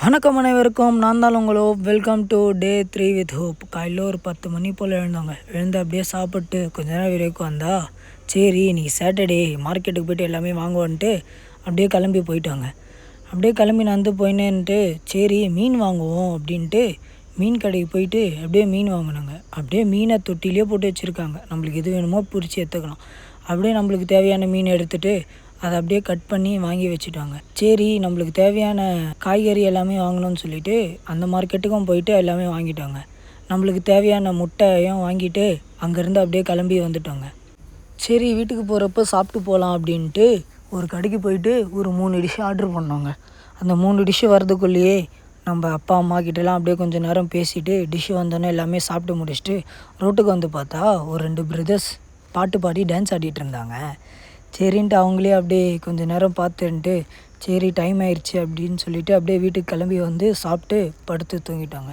வணக்கம் அனைவருக்கும். நான் தான் உங்களோ. Welcome to day 3 with hope. காலையில் ஒரு 10 மணி போல் எழுந்து அப்படியே சாப்பிட்டு கொஞ்ச நேரம் வரைக்கும் வந்தா சரி இன்றைக்கி சாட்டர்டே மார்க்கெட்டுக்கு போய்ட்டு எல்லாமே வாங்குவோன்ட்டு அப்படியே கிளம்பி போயிட்டாங்க. அப்படியே கிளம்பி நடந்து போயினேன்ட்டு சரி மீன் வாங்குவோம் அப்படின்ட்டு மீன் கடைக்கு போயிட்டு அப்படியே மீன் வாங்கினாங்க. அப்படியே மீனை தொட்டிலே போட்டு வச்சுருக்காங்க. நம்மளுக்கு எது வேணுமோ பிடிச்சி எடுத்துக்கலாம். அப்படியே நம்மளுக்கு தேவையான மீன் எடுத்துகிட்டு அதை அப்படியே கட் பண்ணி வாங்கி வச்சுட்டாங்க. சரி நம்மளுக்கு தேவையான காய்கறி எல்லாமே வாங்கணும்னு சொல்லிட்டு அந்த மார்க்கெட்டுக்கும் போயிட்டு எல்லாமே வாங்கிட்டாங்க. நம்மளுக்கு தேவையான முட்டையும் வாங்கிட்டு அங்கேருந்து அப்படியே கிளம்பி வந்துட்டாங்க. சரி வீட்டுக்கு போகிறப்ப சாப்பிட்டு போகலாம் அப்படின்ட்டு ஒரு கடைக்கு போயிட்டு ஒரு 3 டிஷ்ஷு ஆர்டர் பண்ணாங்க. அந்த 3 டிஷ்ஷு வரதுக்குள்ளேயே நம்ம அப்பா அம்மா கிட்டலாம் அப்படியே கொஞ்சம் நேரம் பேசிவிட்டு டிஷ்ஷு வந்தோன்னே எல்லாமே சாப்பிட்டு முடிச்சுட்டு ரோட்டுக்கு வந்து பார்த்தா ஒரு 2 பிரதர்ஸ் பாட்டு பாடி டான்ஸ் ஆடிட்டு இருந்தாங்க. சரின்ட்டு அவங்களே அப்படியே கொஞ்சம் நேரம் பார்த்துன்ட்டு சரி டைம் ஆயிடுச்சு அப்படின்னு சொல்லிட்டு அப்படியே வீட்டுக்கு கிளம்பி வந்து சாப்பிட்டு படுத்து தூங்கிட்டாங்க.